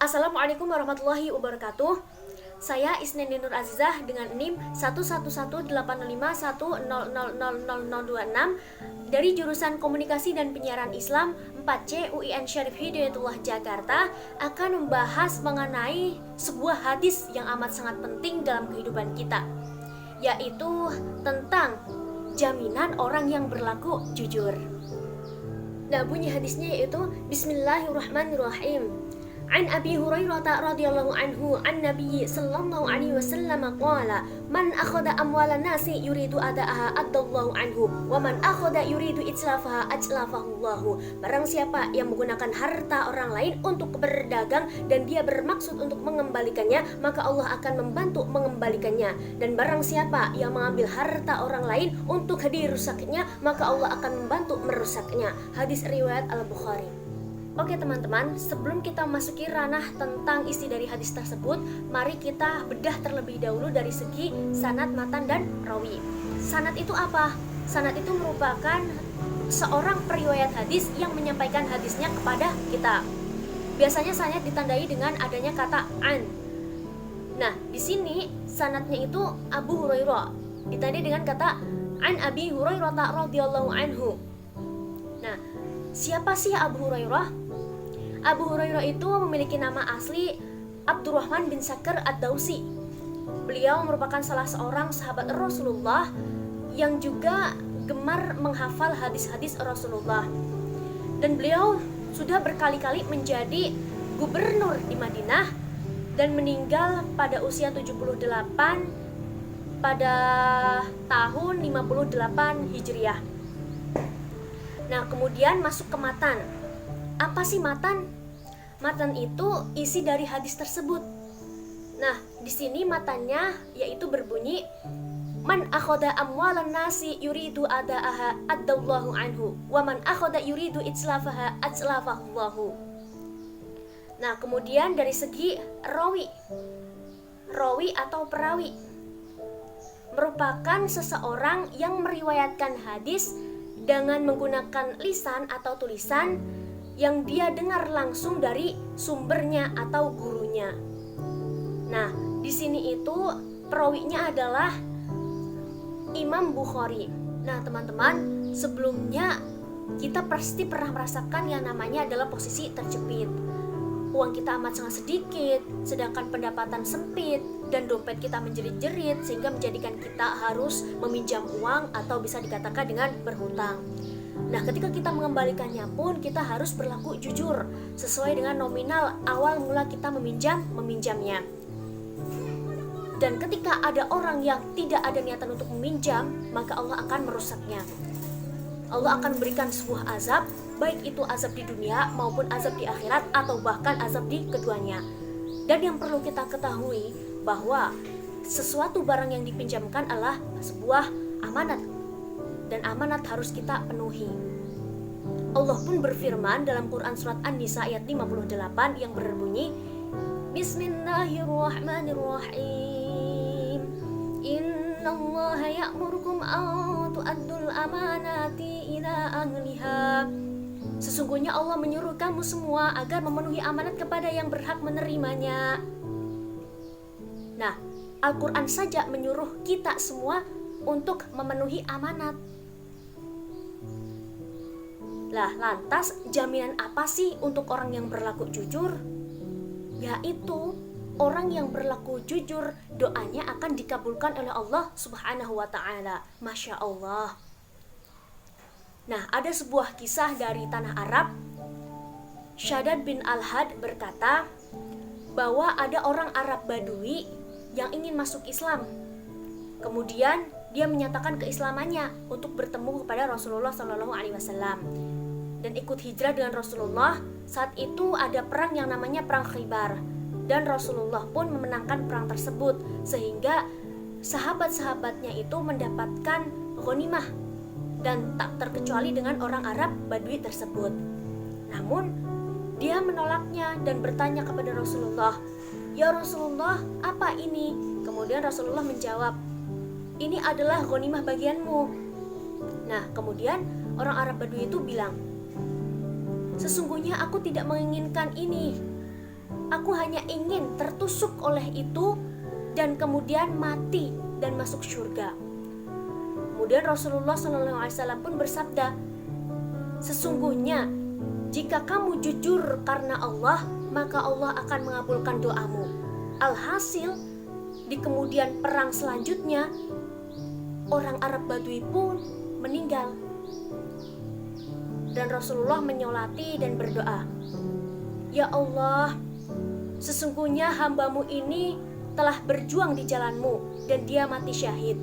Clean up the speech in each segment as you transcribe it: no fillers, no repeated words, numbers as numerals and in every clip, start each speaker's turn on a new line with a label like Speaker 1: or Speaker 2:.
Speaker 1: Assalamualaikum warahmatullahi wabarakatuh. Saya Isneni Nur Azizah dengan NIM 1118510000026 dari jurusan Komunikasi dan Penyiaran Islam 4C UIN Syarif Hidayatullah Jakarta akan membahas mengenai sebuah hadis yang amat sangat penting dalam kehidupan kita, yaitu tentang jaminan orang yang berlaku jujur. Nah, bunyi hadisnya yaitu Bismillahirrahmanirrahim. An Abi Hurairah radhiyallahu anhu an Nabi sallallahu alaihi wasallam qala man akhadha amwalan nasi yuridu adaaha adallahu anhu wa man akhadha yuridu itslafaha atslafahu Allah. Barang siapa yang menggunakan harta orang lain untuk berdagang dan dia bermaksud untuk mengembalikannya, maka Allah akan membantu mengembalikannya. Dan barang siapa yang mengambil harta orang lain untuk dirusaknya, maka Allah akan membantu merusaknya. Hadis riwayat Al-Bukhari. Oke teman-teman, sebelum kita memasuki ranah tentang isi dari hadis tersebut, mari kita bedah terlebih dahulu dari segi sanad, matan, dan rawi. Sanad itu apa? Sanad itu merupakan seorang periwayat hadis yang menyampaikan hadisnya kepada kita. Biasanya sanad ditandai dengan adanya kata an. Nah, di sini sanadnya itu Abu Hurairah, ditandai dengan kata an Abi Hurairah radhiyallahu anhu. Nah, siapa sih Abu Hurairah? Abu Hurairah itu memiliki nama asli Abdurrahman bin Sakhr ad-Dausi. Beliau merupakan salah seorang sahabat Rasulullah yang juga gemar menghafal hadis-hadis Rasulullah. Dan beliau sudah berkali-kali menjadi gubernur di Madinah dan meninggal pada usia 78 pada tahun 58 Hijriah. Nah, kemudian masuk ke matan. Apa sih matan? Matan itu isi dari hadis tersebut. Nah, di sini matannya yaitu berbunyi man akhadha amwalan nasi yuridu adaaha adallahu anhu wa man akhadha yuridu itslafaha atslafahu Allah. Nah, kemudian dari segi rawi. Rawi atau perawi merupakan seseorang yang meriwayatkan hadis dengan menggunakan lisan atau tulisan yang dia dengar langsung dari sumbernya atau gurunya. Nah, di sini itu perawinya adalah Imam Bukhari. Nah, teman-teman, sebelumnya kita pasti pernah merasakan yang namanya adalah posisi terjepit. Uang kita amat sangat sedikit, sedangkan pendapatan sempit, dan dompet kita menjerit-jerit sehingga menjadikan kita harus meminjam uang atau bisa dikatakan dengan berhutang. Nah, ketika kita mengembalikannya pun kita harus berlaku jujur sesuai dengan nominal awal mula kita meminjamnya. Dan ketika ada orang yang tidak ada niatan untuk meminjam, maka Allah akan merusaknya. Allah akan memberikan sebuah azab, baik itu azab di dunia maupun azab di akhirat atau bahkan azab di keduanya. Dan yang perlu kita ketahui bahwa sesuatu barang yang dipinjamkan adalah sebuah amanat, dan amanat harus kita penuhi. Allah pun berfirman dalam Quran surat An-Nisa ayat 58 yang berbunyi Bismillahirrahmanirrahim. Innallaha ya'murukum an tu'addul amanati ila ahliha. Sesungguhnya Allah menyuruh kamu semua agar memenuhi amanat kepada yang berhak menerimanya. Nah, Al-Quran saja menyuruh kita semua untuk memenuhi amanat. Lah, lantas jaminan apa sih untuk orang yang berlaku jujur? Yaitu orang yang berlaku jujur, doanya akan dikabulkan oleh Allah Subhanahu wa ta'ala. Masya Allah. Nah, ada sebuah kisah dari tanah Arab. Shaddad bin Al-Had berkata bahwa ada orang Arab Badui yang ingin masuk Islam. Kemudian dia menyatakan keislamannya untuk bertemu kepada Rasulullah SAW dan ikut hijrah dengan Rasulullah. Saat itu ada perang yang namanya perang Khaybar, dan Rasulullah pun memenangkan perang tersebut sehingga sahabat-sahabatnya itu mendapatkan ghanimah, dan tak terkecuali dengan orang Arab Badui tersebut. Namun dia menolaknya dan bertanya kepada Rasulullah, "Ya Rasulullah, apa ini?" Kemudian Rasulullah menjawab, "Ini adalah ghanimah bagianmu." Nah, kemudian orang Arab Badui itu bilang, "Sesungguhnya aku tidak menginginkan ini." Aku hanya ingin tertusuk oleh itu dan kemudian mati dan masuk surga. Kemudian Rasulullah SAW pun bersabda, sesungguhnya jika kamu jujur karena Allah, maka Allah akan mengabulkan doamu. Alhasil, di kemudian perang selanjutnya, orang Arab Badui pun meninggal. Dan Rasulullah menyolati dan berdoa, ya Allah, sesungguhnya hambamu ini telah berjuang di jalanmu dan dia mati syahid.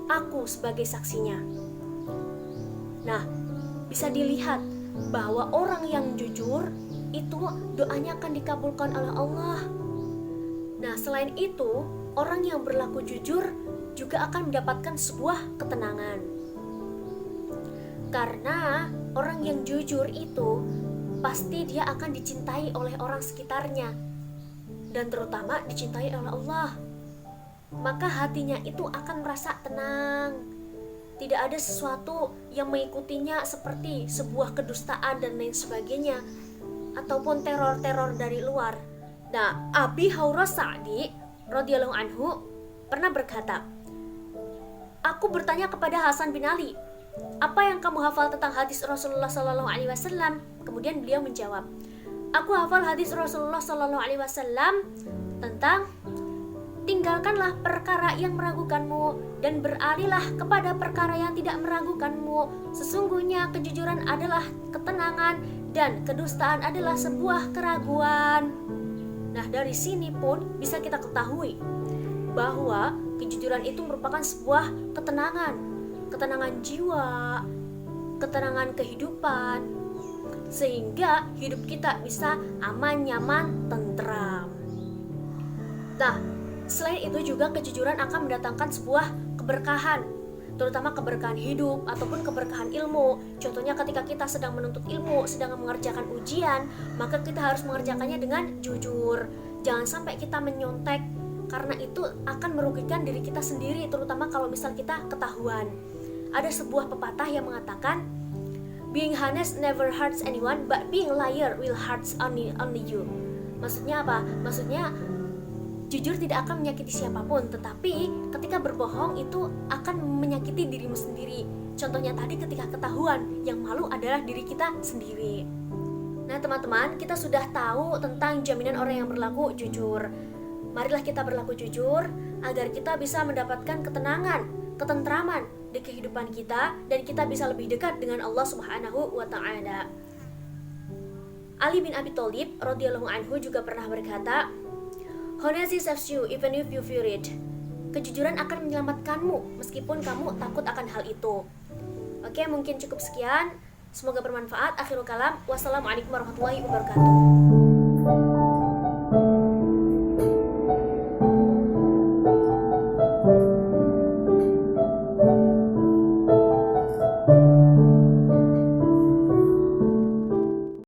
Speaker 1: Aku sebagai saksinya. Nah, bisa dilihat bahwa orang yang jujur itu doanya akan dikabulkan oleh Allah. Nah, selain itu, orang yang berlaku jujur juga akan mendapatkan sebuah ketenangan. Karena orang yang jujur itu pasti dia akan dicintai oleh orang sekitarnya dan terutama dicintai oleh Allah. Maka hatinya itu akan merasa tenang. Tidak ada sesuatu yang mengikutinya seperti sebuah kedustaan dan lain sebagainya ataupun teror-teror dari luar. Nah, Abi Hauras Sa'di radhiyallahu anhu pernah berkata, aku bertanya kepada Hasan bin Ali, apa yang kamu hafal tentang hadis Rasulullah Sallallahu Alaihi Wasallam? Kemudian beliau menjawab, aku hafal hadis Rasulullah Sallallahu Alaihi Wasallam tentang tinggalkanlah perkara yang meragukanmu dan beralihlah kepada perkara yang tidak meragukanmu. Sesungguhnya kejujuran adalah ketenangan dan kedustaan adalah sebuah keraguan. Nah, dari sini pun bisa kita ketahui bahwa kejujuran itu merupakan sebuah ketenangan jiwa, ketenangan kehidupan, sehingga hidup kita bisa aman, nyaman, tentram. Nah, selain itu juga kejujuran akan mendatangkan sebuah keberkahan, terutama keberkahan hidup ataupun keberkahan ilmu. Contohnya ketika kita sedang menuntut ilmu, sedang mengerjakan ujian, maka kita harus mengerjakannya dengan jujur. Jangan sampai kita menyontek, karena itu akan merugikan diri kita sendiri, terutama kalau misal kita ketahuan. Ada sebuah pepatah yang mengatakan, being honest never hurts anyone, but being liar will hurts only you. Maksudnya apa? Maksudnya jujur tidak akan menyakiti siapapun, tetapi ketika berbohong itu akan menyakiti dirimu sendiri. Contohnya tadi ketika ketahuan, yang malu adalah diri kita sendiri. Nah teman-teman, kita sudah tahu tentang jaminan orang yang berlaku jujur. Marilah kita berlaku jujur agar kita bisa mendapatkan ketenangan, ketentraman di kehidupan kita dan kita bisa lebih dekat dengan Allah Subhanahu wa taala. Ali bin Abi Thalib radhiyallahu anhu juga pernah berkata, honesty saves you even if you fear it. Kejujuran akan menyelamatkanmu meskipun kamu takut akan hal itu. Oke, mungkin cukup sekian. Semoga bermanfaat. Akhirul kalam. Wassalamualaikum warahmatullahi wabarakatuh.